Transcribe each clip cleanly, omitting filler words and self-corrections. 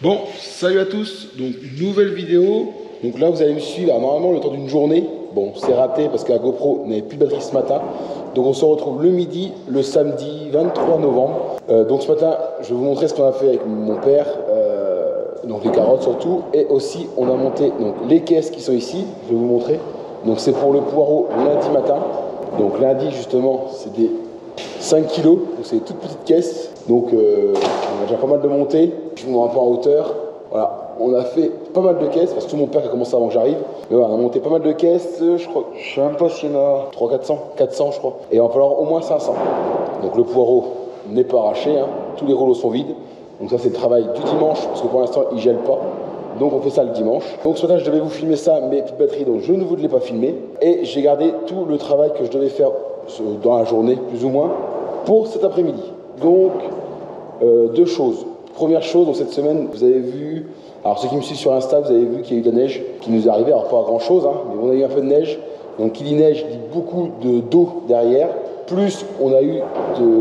Bon, salut à tous, donc nouvelle vidéo. Donc là vous allez me suivre normalement le temps d'une journée. Bon, c'est raté parce que la GoPro n'avait plus de batterie ce matin. Donc on se retrouve le midi, le samedi 23 novembre. Donc ce matin, je vais vous montrer ce qu'on a fait avec mon père. Donc les carottes surtout. Et aussi on a monté donc, les caisses qui sont ici. Je vais vous montrer. Donc c'est pour le poireau lundi matin. Donc lundi justement, c'est des 5 kg. Donc c'est des toutes petites caisses. Donc on a déjà pas mal de montées. Je vous montre un peu en hauteur. Voilà, on a fait pas mal de caisses, parce que tout mon père a commencé avant que j'arrive. Mais voilà, on a monté pas mal de caisses, je crois, je sais même pas s'il y en a 400 je crois. Et il va falloir au moins 500. Donc le poireau n'est pas arraché, hein. Tous les rouleaux sont vides. Donc ça c'est le travail du dimanche, parce que pour l'instant il gèle pas. Donc on fait ça le dimanche. Donc ce matin je devais vous filmer ça, mais plus de batterie, donc je ne vous l'ai pas filmé. Et j'ai gardé tout le travail que je devais faire dans la journée, plus ou moins, pour cet après-midi. Donc deux choses. Première chose, donc cette semaine, vous avez vu, alors ceux qui me suivent sur Insta, vous avez vu qu'il y a eu de la neige qui nous est arrivée, alors pas grand chose, hein, mais on a eu un peu de neige. Donc qui dit neige dit beaucoup d'eau derrière. Plus on a eu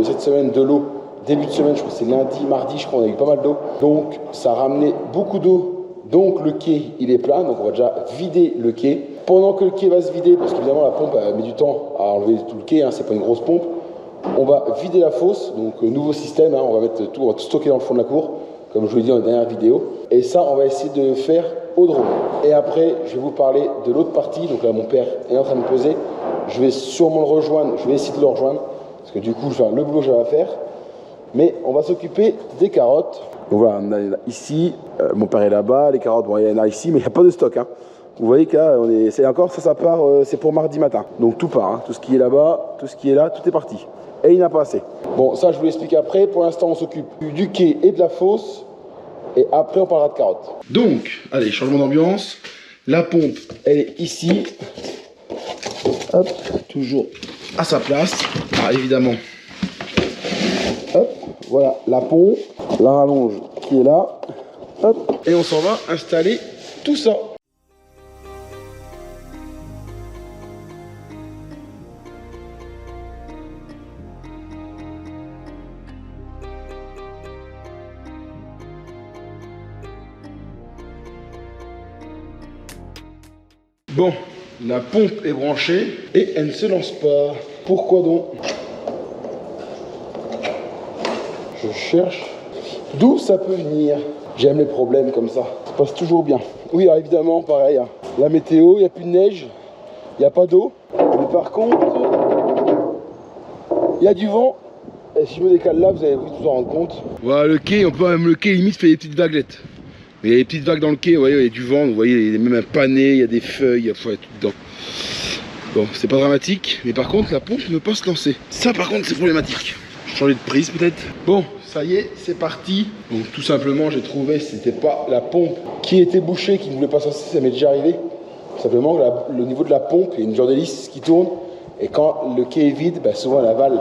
cette semaine de l'eau, début de semaine, je crois que c'est lundi, mardi, je crois qu'on a eu pas mal d'eau. Donc ça a ramené beaucoup d'eau, donc le quai il est plein, donc on va déjà vider le quai. Pendant que le quai va se vider, parce qu'évidemment la pompe elle met du temps à enlever tout le quai, hein, c'est pas une grosse pompe. On va vider la fosse, donc nouveau système, hein, on va tout stocker dans le fond de la cour, comme je vous l'ai dit dans la dernière vidéo. Et ça, on va essayer de le faire au drone. Et après, je vais vous parler de l'autre partie. Donc là, mon père est en train de peser. Je vais sûrement le rejoindre, je vais essayer de le rejoindre, parce que du coup, le boulot, je vais le faire. Mais on va s'occuper des carottes. Donc voilà, on a ici, mon père est là-bas, les carottes, bon, il y en a ici, mais il n'y a pas de stock. Hein. Vous voyez que là, c'est encore, ça part, c'est pour mardi matin. Donc tout part, hein. Tout ce qui est là-bas, tout ce qui est là, tout est parti. Et il n'y en a pas assez. Bon, ça je vous l'explique après. Pour l'instant, on s'occupe du quai et de la fosse. Et après, on parlera de carottes. Donc, allez, changement d'ambiance. La pompe, elle est ici. Hop, toujours à sa place. Alors, évidemment. Hop, voilà la pompe. La rallonge qui est là. Hop, et on s'en va installer tout ça. Bon, la pompe est branchée et elle ne se lance pas. Pourquoi donc? Je cherche d'où ça peut venir. J'aime les problèmes comme ça. Ça passe toujours bien. Oui, alors évidemment, pareil. Hein. La météo, il n'y a plus de neige, il n'y a pas d'eau. Mais par contre, il y a du vent. Et si je me décale là, vous allez vous en rendre compte. Voilà le quai, on peut même le quai limite fait des petites vaguelettes. Il y a des petites vagues dans le quai, vous voyez, il y a du vent, vous voyez, il y a même un pané, il y a des feuilles, il y a tout dedans. Bon, c'est pas dramatique, mais par contre, la pompe ne peut pas se lancer. Ça, par contre, c'est problématique. Changer de prise, peut-être. Bon, ça y est, c'est parti. Donc, tout simplement, j'ai trouvé, c'était pas la pompe qui était bouchée, qui ne voulait pas se lancer, ça m'est déjà arrivé. Simplement, le niveau de la pompe, il y a une genre d'hélice qui tourne, et quand le quai est vide, bah, souvent, elle avale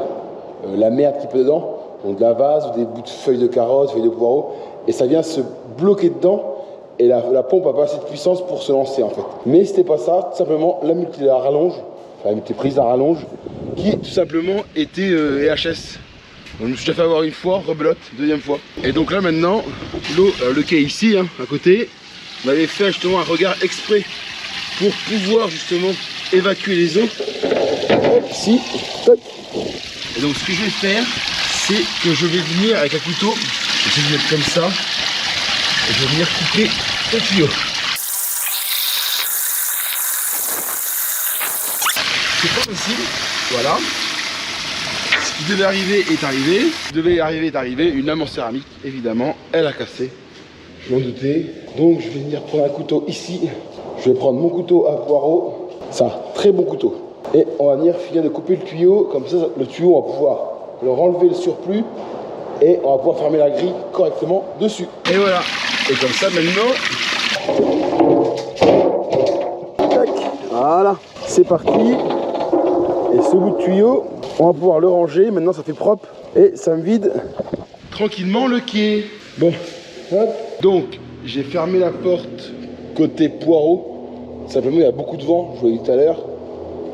la merde qui peut dedans, donc de la vase, ou des bouts de feuilles de carottes, feuilles de poireaux, et ça vient se bloquer dedans et la pompe n'a pas assez de puissance pour se lancer en fait. Mais c'était pas ça, tout simplement la multiprise à rallonge qui tout simplement était EHS. Donc, je me suis déjà fait avoir une fois, rebelote, deuxième fois. Et donc là maintenant, l'eau, le quai ici, hein, à côté, on avait fait justement un regard exprès pour pouvoir justement évacuer les eaux. Ici, tac. Et donc ce que je vais faire, c'est que je vais venir avec un couteau. Je vais mettre comme ça et je vais venir couper le tuyau. C'est pas possible, voilà. Ce qui devait arriver est arrivé. Ce qui devait arriver est arrivé. Une lame en céramique, évidemment, elle a cassé. Je m'en doutais. Donc je vais venir prendre un couteau ici. Je vais prendre mon couteau à poireau. Ça, très bon couteau. Et on va venir finir de couper le tuyau. Comme ça, le tuyau, on va pouvoir leur enlever le surplus. Et on va pouvoir fermer la grille correctement dessus. Et voilà. Et comme ça maintenant. Tac. Voilà. C'est parti. Et ce bout de tuyau, on va pouvoir le ranger. Maintenant ça fait propre. Et ça me vide tranquillement le quai. Bon. Hop. Donc j'ai fermé la porte côté poireau. Simplement il y a beaucoup de vent, je vous l'ai dit tout à l'heure.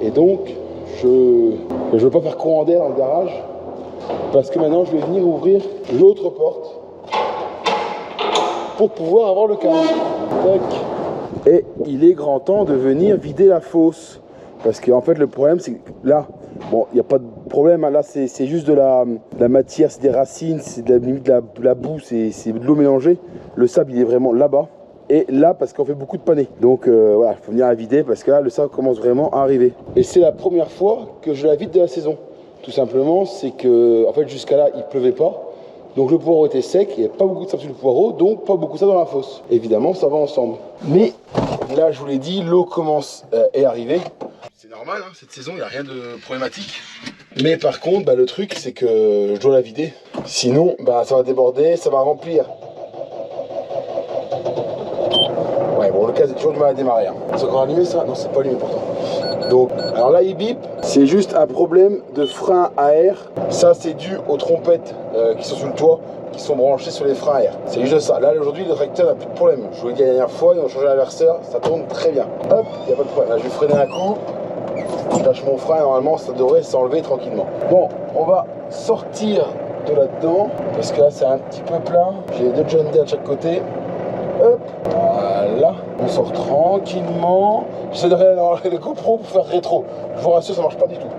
Et donc je ne veux pas faire courant d'air dans le garage. Parce que maintenant je vais venir ouvrir l'autre porte pour pouvoir avoir le câble. Tac. Et il est grand temps de venir vider la fosse. Parce qu'en fait le problème c'est que là, bon il n'y a pas de problème, hein. Là c'est juste de la matière, c'est des racines, c'est limite de la boue, c'est de l'eau mélangée. Le sable il est vraiment là-bas. Et là parce qu'on fait beaucoup de panais. Donc voilà, il faut venir la vider parce que là le sable commence vraiment à arriver. Et c'est la première fois que je la vide de la saison. Tout simplement c'est que en fait jusqu'à là il pleuvait pas. Donc le poireau était sec, il n'y avait pas beaucoup de sable sur le poireau, donc pas beaucoup de sable dans la fosse. Évidemment ça va ensemble. Mais là je vous l'ai dit, l'eau commence est arrivée. C'est normal, hein, cette saison, il n'y a rien de problématique. Mais par contre, bah, le truc, c'est que je dois la vider. Sinon, bah, ça va déborder, ça va remplir. Ouais, bon, le cas, j'ai toujours du mal à démarrer. Hein. C'est encore allumé, ça? Non, c'est pas allumé pourtant. Donc, alors là, il bip. C'est juste un problème de frein à air. Ça, c'est dû aux trompettes qui sont sur le toit, qui sont branchées sur les freins à air. C'est juste ça. Là, aujourd'hui, le tracteur n'a plus de problème. Je vous l'ai dit la dernière fois, ils ont changé l'inverseur, ça tourne très bien. Hop, il n'y a pas de problème. Là, je vais freiner un coup. Je lâche mon frein, normalement ça devrait s'enlever tranquillement. Bon, on va sortir de là-dedans parce que là c'est un petit peu plein. J'ai deux John Deere de chaque côté. Hop, voilà. On sort tranquillement. J'essaie de regarder dans le GoPro pour faire rétro. Je vous rassure, ça marche pas du tout.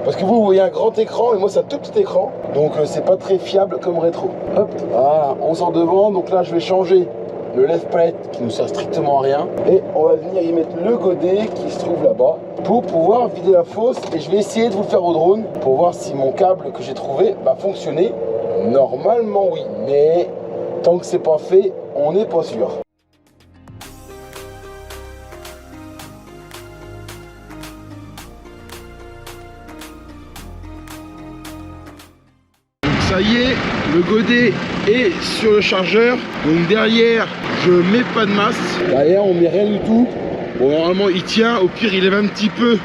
Parce que vous voyez un grand écran et moi c'est un tout petit écran. Donc c'est pas très fiable comme rétro. Hop, voilà, on sort devant. Donc là je vais changer le lève palette qui ne sert strictement à rien. Et on va venir y mettre le godet qui se trouve là-bas pour pouvoir vider la fosse. Et je vais essayer de vous le faire au drone pour voir si mon câble que j'ai trouvé va fonctionner. Normalement oui, mais tant que c'est pas fait, on n'est pas sûr. Ça y est, le godet est sur le chargeur. Donc derrière, je mets pas de masse. Derrière, on met rien du tout. Bon, normalement, il tient. Au pire, il lève un petit peu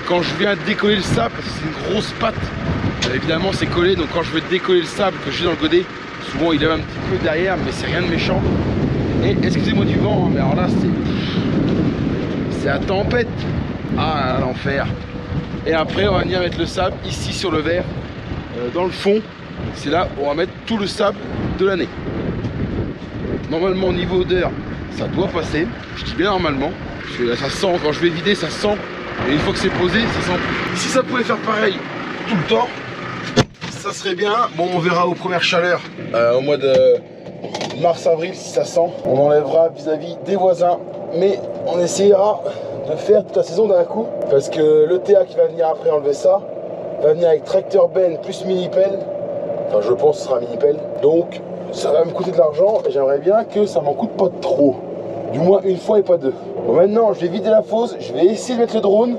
quand je viens décoller le sable, parce que c'est une grosse patte. Évidemment, c'est collé. Donc quand je veux décoller le sable que j'ai dans le godet, souvent il lève un petit peu derrière, mais c'est rien de méchant. Et excusez-moi du vent, hein, mais alors là, c'est la tempête. Ah, l'enfer. Et après, on va venir mettre le sable ici sur le verre, dans le fond. C'est là où on va mettre tout le sable de l'année. Normalement au niveau odeur ça doit passer. Je dis bien normalement. Parce que là ça sent, quand je vais vider ça sent. Et une fois que c'est posé ça sent plus. Si ça pouvait faire pareil tout le temps, ça serait bien. Bon on verra aux premières chaleurs au mois de mars-avril si ça sent. On enlèvera vis-à-vis des voisins. Mais on essayera de faire toute la saison d'un coup. Parce que le TA qui va venir après enlever ça va venir avec tracteur Ben plus mini-pelle. Enfin, je pense que ce sera un mini-pelle. Donc, ça va me coûter de l'argent et j'aimerais bien que ça m'en coûte pas trop. Du moins une fois et pas deux. Bon, maintenant, je vais vider la fosse. Je vais essayer de mettre le drone.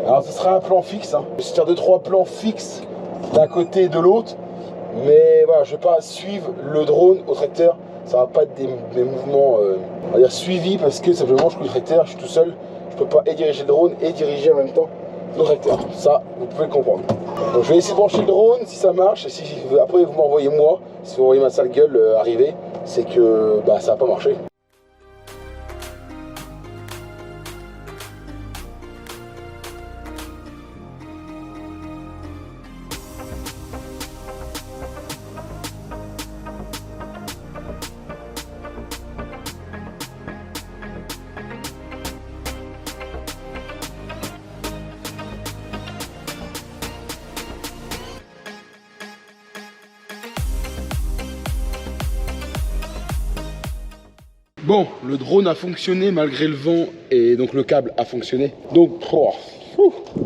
Alors, ce sera un plan fixe. Hein. Je vais faire 2-3 plans fixes d'un côté et de l'autre. Mais voilà, je vais pas suivre le drone au tracteur. Ça va pas être des mouvements on va dire suivis parce que simplement, je suis le tracteur, je suis tout seul. Je peux pas et diriger le drone et diriger en même temps le tracteur. Ça, vous pouvez le comprendre. Donc je vais essayer de brancher le drone si ça marche. Et si après vous m'envoyez moi, si vous voyez ma sale gueule arriver, c'est que bah, ça va pas marcher. Bon, le drone a fonctionné malgré le vent et donc le câble a fonctionné. Donc,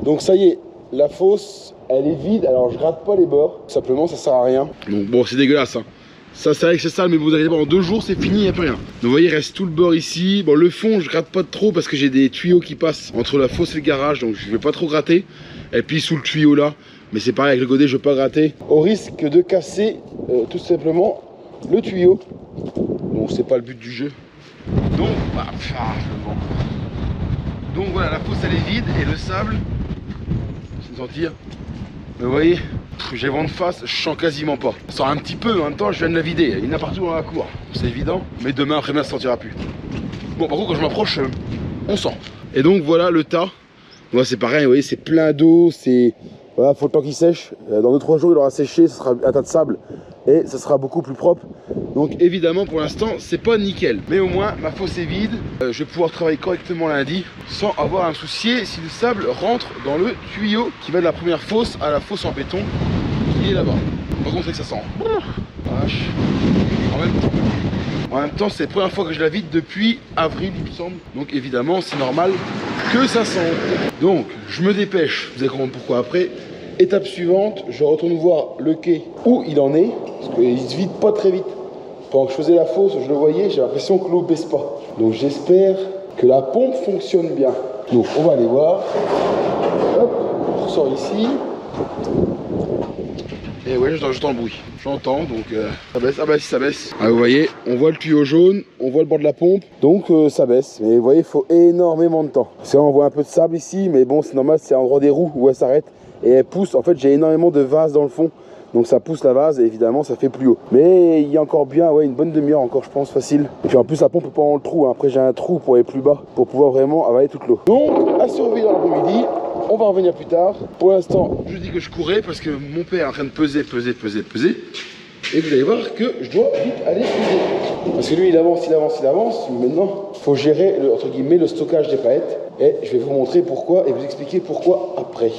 donc ça y est, la fosse, elle est vide. Alors je gratte pas les bords, tout simplement ça sert à rien. Donc bon, c'est dégueulasse. Hein. Ça c'est vrai que c'est sale, mais vous inquiétez pas, en 2 jours c'est fini, il n'y a plus rien. Donc vous voyez, il reste tout le bord ici. Bon, le fond, je gratte pas trop parce que j'ai des tuyaux qui passent entre la fosse et le garage, donc je vais pas trop gratter. Et puis sous le tuyau là, mais c'est pareil avec le godet, je vais pas gratter. Au risque de casser tout simplement le tuyau. Bon, c'est pas le but du jeu. Donc, bah, donc voilà, la fosse elle est vide et le sable, c'est me sentir. Mais vous voyez, j'ai vent de face, je sens quasiment pas. Ça sent un petit peu, en même temps je viens de la vider. Il y en a partout dans la cour, c'est évident. Mais demain après-demain ça sentira plus. Bon, par contre quand je m'approche, on sent. Et donc voilà le tas. Moi c'est pareil, vous voyez, c'est plein d'eau, c'est Voilà, faut le temps qu'il sèche. Dans 2-3 jours, il aura séché, ce sera un tas de sable et ça sera beaucoup plus propre. Donc évidemment, pour l'instant, c'est pas nickel. Mais au moins, ma fosse est vide. Je vais pouvoir travailler correctement lundi sans avoir à me soucier si le sable rentre dans le tuyau qui va de la première fosse à la fosse en béton qui est là-bas. Par contre, c'est que ça sent. Vache. En même temps, c'est la première fois que je la vide depuis avril, il me semble. Donc évidemment, c'est normal que ça sente. Donc, je me dépêche. Vous allez comprendre pourquoi après. Étape suivante, je retourne voir le quai où il en est. Parce qu'il se vide pas très vite. Pendant que je faisais la fosse, je le voyais, j'ai l'impression que l'eau baisse pas. Donc j'espère que la pompe fonctionne bien. Donc on va aller voir. Hop, on ressort ici. Et ouais, j'entends le bruit. J'entends, donc ça baisse. Ah bah si ça baisse. Ah, vous voyez, on voit le tuyau jaune, on voit le bord de la pompe. Donc ça baisse. Mais vous voyez, il faut énormément de temps. C'est vrai, on voit un peu de sable ici, mais bon, c'est normal, c'est l'endroit des roues où elle s'arrête. Et elle pousse. En fait, j'ai énormément de vase dans le fond. Donc ça pousse la vase et évidemment ça fait plus haut. Mais il y a encore bien une bonne demi-heure encore, je pense, facile. Et puis en plus la pompe est pas dans le trou, hein. Après j'ai un trou pour aller plus bas pour pouvoir vraiment avaler toute l'eau. Donc à surveiller dans l'après-midi, on va revenir plus tard. Pour l'instant je dis que je courais parce que mon père est en train de peser. Et vous allez voir que je dois vite aller peser. Parce que lui il avance. Maintenant il faut gérer entre guillemets le stockage des palettes. Et je vais vous montrer pourquoi et vous expliquer pourquoi après.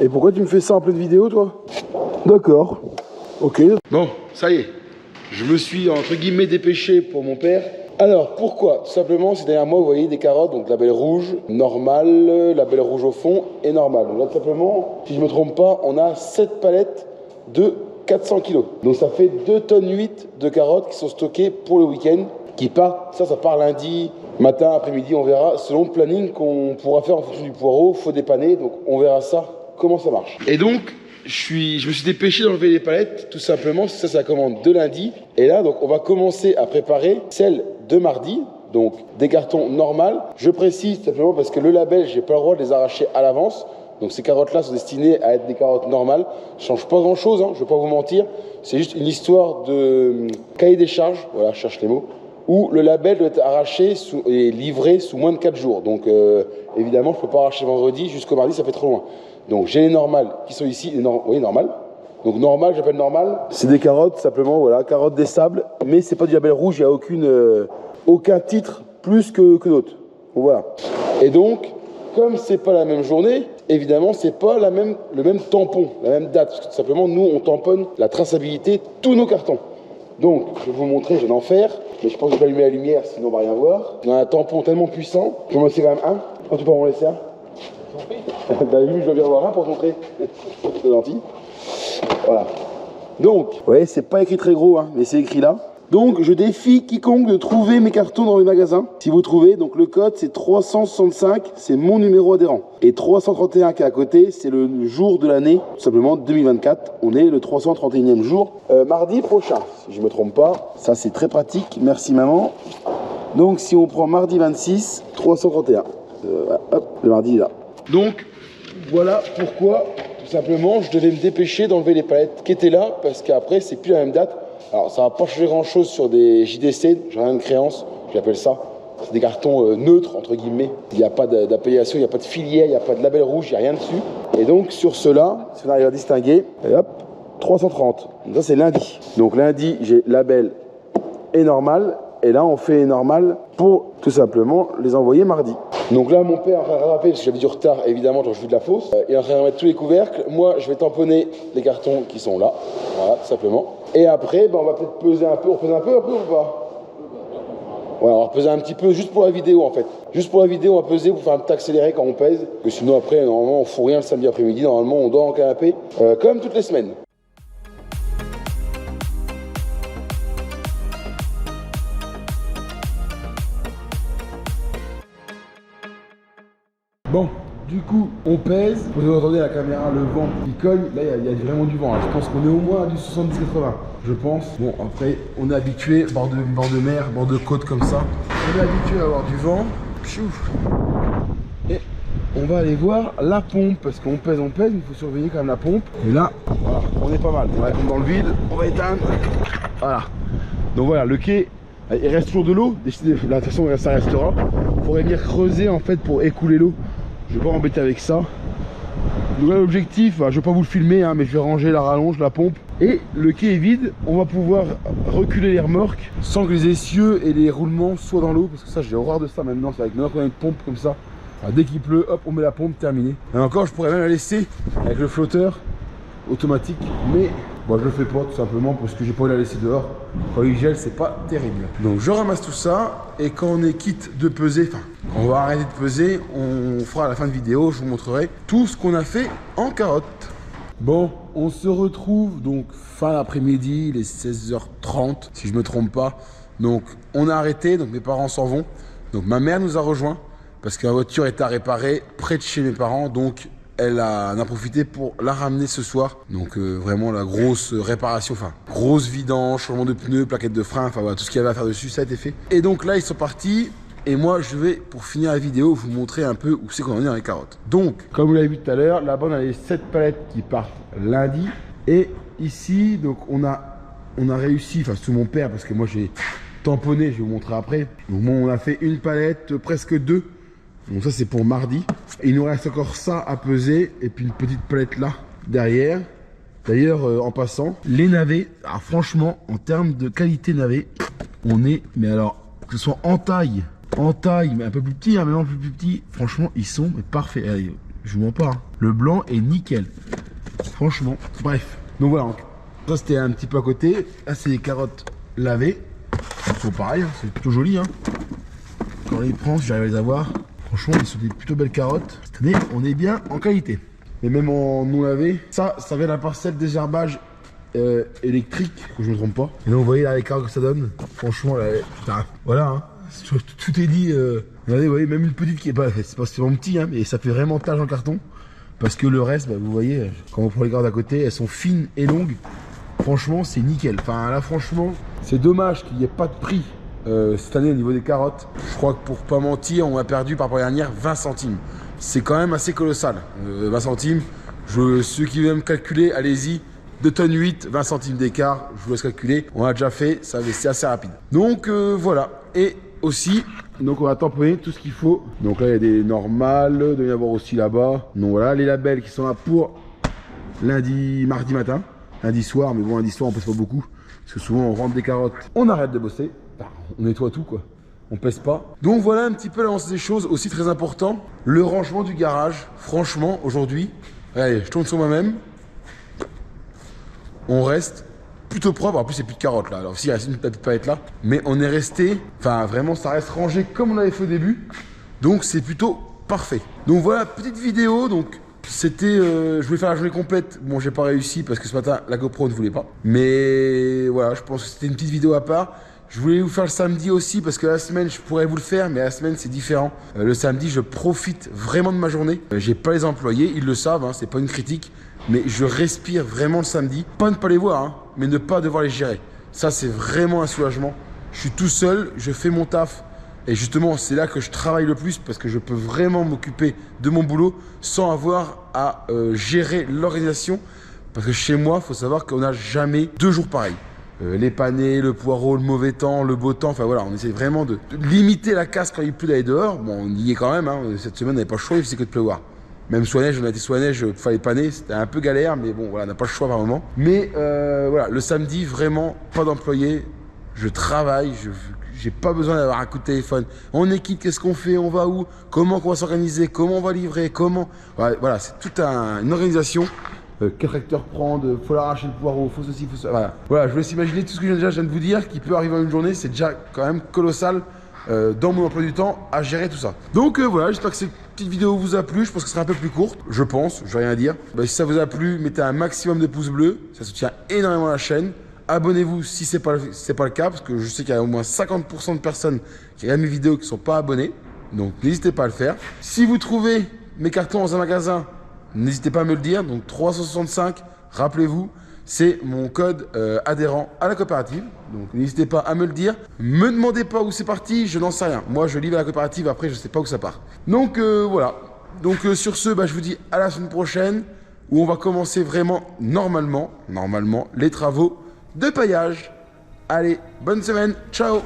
Et pourquoi tu me fais ça en pleine vidéo, toi? D'accord. Ok. Bon, ça y est. Je me suis, entre guillemets, dépêché pour mon père. Alors, pourquoi? Tout simplement, c'est derrière moi, vous voyez des carottes, donc label rouge, normal, label rouge au fond et normal. Donc là, tout simplement, si je ne me trompe pas, on a 7 palettes de 400 kg. Donc ça fait 2,8 tonnes de carottes qui sont stockées pour le week-end, qui partent, ça part lundi, matin, après-midi, on verra, selon le planning qu'on pourra faire en fonction du poireau, faut dépanner, donc on verra ça, comment ça marche. Et donc, je me suis dépêché d'enlever les palettes, tout simplement, ça c'est la commande de lundi. Et là, donc, on va commencer à préparer celle de mardi, donc des cartons normales. Je précise simplement parce que le label, j'ai pas le droit de les arracher à l'avance. Donc ces carottes-là sont destinées à être des carottes normales. Ça change pas grand-chose, hein, je vais pas vous mentir. C'est juste une histoire de cahier des charges, voilà, je cherche les mots, où le label doit être arraché et livré sous moins de 4 jours. Donc évidemment, je peux pas arracher vendredi jusqu'au mardi, ça fait trop loin. Donc j'ai les normales qui sont ici, oui, normales. Donc normal, j'appelle normal. C'est des carottes, simplement, voilà, carottes des sables, mais c'est pas du label rouge, il n'y a aucun titre plus que d'autres. Voilà. Et donc, comme c'est pas la même journée, évidemment, c'est pas le même tampon, la même date. Parce que tout simplement, nous, on tamponne la traçabilité de tous nos cartons. Donc, je vais vous montrer, je vais en faire, mais je pense que je vais allumer la lumière, sinon on va rien voir. On a un tampon tellement puissant, je vais en laisser quand même un. Quand tu peux m'en laisser un? Bah lui, je dois bien avoir un pour te montrer. C'est gentil. Voilà. Donc, vous voyez, c'est pas écrit très gros, hein, mais c'est écrit là. Donc, je défie quiconque de trouver mes cartons dans les magasins. Si vous trouvez, donc le code c'est 365, c'est mon numéro adhérent. Et 331 qui est à côté, c'est le jour de l'année, tout simplement 2024. On est le 331e jour, mardi prochain, si je me trompe pas. Ça, c'est très pratique. Merci maman. Donc, si on prend mardi 26, 331. Hop, le mardi est là. Donc, voilà pourquoi, tout simplement, je devais me dépêcher d'enlever les palettes qui étaient là, parce qu'après, c'est plus la même date. Alors, ça va pas changer grand-chose sur des JDC, j'ai rien de créance, j'appelle ça. C'est des cartons neutres, entre guillemets. Il n'y a pas d'appellation, il n'y a pas de filière, il n'y a pas de label rouge, il n'y a rien dessus. Et donc, sur ceux-là, si on arrive à distinguer, et hop, 330. Donc ça, c'est lundi. Donc, lundi, j'ai label et normal. Et là, on fait normal pour, tout simplement, les envoyer mardi. Donc là, mon père est en train de rattraper, parce que j'avais du retard, évidemment, quand je fais de la fosse. Il est en train de remettre tous les couvercles. Moi, je vais tamponner les cartons qui sont là. Voilà, tout simplement. Et après, on va peut-être peser un peu. On pèse un peu après ou pas? Ouais, on va peser un petit peu, juste pour la vidéo, en fait. Juste pour la vidéo, on va peser pour faire un petit accéléré quand on pèse. Parce que sinon, après, normalement, on ne fout rien le samedi après-midi. Normalement, on dort en canapé, comme toutes les semaines. Bon, Du coup, on pèse. Vous entendez la caméra, le vent qui cogne. Là, il y a vraiment du vent. Hein. Je pense qu'on est au moins à du 70-80. Je pense. Bon, après, on est habitué, bord de mer, bord de côte comme ça. On est habitué à avoir du vent. Piouf. Et on va aller voir la pompe. Parce qu'on pèse, il faut surveiller quand même la pompe. Et là, voilà, on est pas mal. On va tomber dans le vide. On va éteindre. Voilà. Donc voilà, le quai. Il reste toujours de l'eau, de toute façon ça restera. Il faudrait venir creuser en fait pour écouler l'eau. Je vais pas m'embêter avec ça. Donc là l'objectif, je vais pas vous le filmer mais je vais ranger la rallonge, la pompe. Et le quai est vide, on va pouvoir reculer les remorques sans que les essieux et les roulements soient dans l'eau. Parce que ça j'ai horreur de ça maintenant, c'est avec maintenant qu'on a une pompe comme ça. Alors, dès qu'il pleut, hop on met la pompe, terminé. Et encore je pourrais même la laisser avec le flotteur automatique, mais bon, je le fais pas tout simplement parce que j'ai pas envie de la laisser dehors. Quand il gèle, c'est pas terrible. Donc je ramasse tout ça et quand on est quitte de peser, enfin, on va arrêter de peser, on fera à la fin de vidéo, je vous montrerai tout ce qu'on a fait en carotte. Bon, on se retrouve donc fin d'après-midi, les 16h30 si je me trompe pas. Donc on a arrêté, donc mes parents s'en vont. Donc ma mère nous a rejoints parce que la voiture est à réparer près de chez mes parents, donc elle en a profité pour la ramener ce soir. Donc vraiment la grosse réparation, enfin grosse vidange, changement de pneus, plaquettes de frein, enfin voilà, tout ce qu'il y avait à faire dessus, ça a été fait. Et donc là ils sont partis et moi je vais pour finir la vidéo vous montrer un peu où c'est qu'on en est dans les carottes. Donc comme vous l'avez vu tout à l'heure, là-bas on a les 7 palettes qui partent lundi. Et ici donc on a réussi, enfin sous mon père parce que moi j'ai tamponné, je vais vous montrer après. Donc bon, on a fait une palette, presque 2. Donc ça c'est pour mardi. Et il nous reste encore ça à peser et puis une petite palette là derrière. D'ailleurs en passant, les navets, franchement en termes de qualité navet, on est, mais alors que ce soit en taille mais un peu plus petit, même un peu plus petit, franchement ils sont parfaits. Allez, je vous mens pas, hein. Le blanc est nickel. Franchement, bref. Donc voilà, ça c'était un petit peu à côté. Là c'est les carottes lavées. Ils sont pareils, hein. C'est plutôt joli. Hein. Quand on les prend, si j'arrive à les avoir. Franchement, ils sont des plutôt belles carottes. Cette année, on est bien en qualité. Et même en non lavé, ça vient de la parcelle désherbage électrique, que je ne me trompe pas. Et donc, vous voyez là les carottes que ça donne. Franchement, là, putain, voilà, hein. Tout est dit. Regardez, vous voyez, même une petite qui est pas, c'est pas vraiment petit, hein, mais ça fait vraiment tache en carton. Parce que le reste, vous voyez, quand on prend les carottes à côté, elles sont fines et longues. Franchement, c'est nickel. Enfin, là, franchement, c'est dommage qu'il n'y ait pas de prix. Cette année au niveau des carottes, je crois que pour pas mentir, on a perdu par rapport à l'année dernière 20 centimes. C'est quand même assez colossal. 20 centimes, ceux qui veulent me calculer, allez-y. 2 tonnes 8, 20 centimes d'écart, je vous laisse calculer. On a déjà fait, c'est assez rapide. Donc voilà. Et aussi, donc on va tamponner tout ce qu'il faut. Donc là il y a des normales, il doit y avoir aussi là-bas. Donc voilà, les labels qui sont là pour mardi matin. Lundi soir, mais bon lundi soir on pèse pas beaucoup. Parce que souvent on rentre des carottes, on arrête de bosser. On nettoie tout quoi, on pèse pas. Donc voilà un petit peu l'avancée des choses. Aussi très important, le rangement du garage. Franchement aujourd'hui, allez, je tourne sur moi-même. On reste plutôt propre, en plus c'est plus de carottes là. Alors si il reste une petite palette là, mais on est resté, enfin vraiment ça reste rangé comme on avait fait au début. Donc c'est plutôt parfait. Donc voilà, petite vidéo. Donc c'était, je voulais faire la journée complète. Bon j'ai pas réussi parce que ce matin la GoPro ne voulait pas. Mais voilà, je pense que c'était une petite vidéo à part. Je voulais vous faire le samedi aussi parce que la semaine je pourrais vous le faire, mais la semaine c'est différent. Le samedi je profite vraiment de ma journée. J'ai pas les employés, ils le savent, hein, c'est pas une critique, mais je respire vraiment le samedi. Pas ne pas les voir, hein, mais ne pas devoir les gérer. Ça c'est vraiment un soulagement. Je suis tout seul, je fais mon taf et justement c'est là que je travaille le plus parce que je peux vraiment m'occuper de mon boulot sans avoir à gérer l'organisation. Parce que chez moi, il faut savoir qu'on n'a jamais 2 jours pareils. Les panais, le poireau, le mauvais temps, le beau temps, enfin voilà, on essaie vraiment de limiter la casse quand il pleut d'aller dehors. Bon, on y est quand même, hein. Cette semaine on n'avait pas le choix, il faisait que de pleuvoir. Même sous la neige, on a été sous la neige, il fallait paner, c'était un peu galère, mais bon, voilà, on n'a pas le choix par moment. Mais voilà, le samedi, vraiment, pas d'employé, je travaille, j'ai pas besoin d'avoir un coup de téléphone. On est quitte, qu'est-ce qu'on fait, on va où, comment on va s'organiser, comment on va livrer, comment... Voilà, c'est toute une organisation. Quel tracteur prendre, faut l'arracher le poireau, faut ceci, faut ça. Voilà, je vous laisse imaginer tout ce que je viens de vous dire qui peut arriver en une journée, c'est déjà quand même colossal dans mon emploi du temps à gérer tout ça. Donc voilà, j'espère que cette petite vidéo vous a plu. Je pense que ce sera un peu plus courte, je pense, je vais rien dire. Si ça vous a plu, mettez un maximum de pouces bleus, ça soutient énormément la chaîne. Abonnez-vous si c'est pas le cas, parce que je sais qu'il y a au moins 50% de personnes qui regardent mes vidéos qui ne sont pas abonnées. Donc n'hésitez pas à le faire. Si vous trouvez mes cartons dans un magasin, n'hésitez pas à me le dire. Donc 365, rappelez-vous, c'est mon code adhérent à la coopérative. Donc n'hésitez pas à me le dire. Me demandez pas où c'est parti, je n'en sais rien. Moi, je livre à la coopérative, après, je ne sais pas où ça part. Donc voilà. Donc sur ce, je vous dis à la semaine prochaine, où on va commencer vraiment, normalement, les travaux de paillage. Allez, bonne semaine, ciao!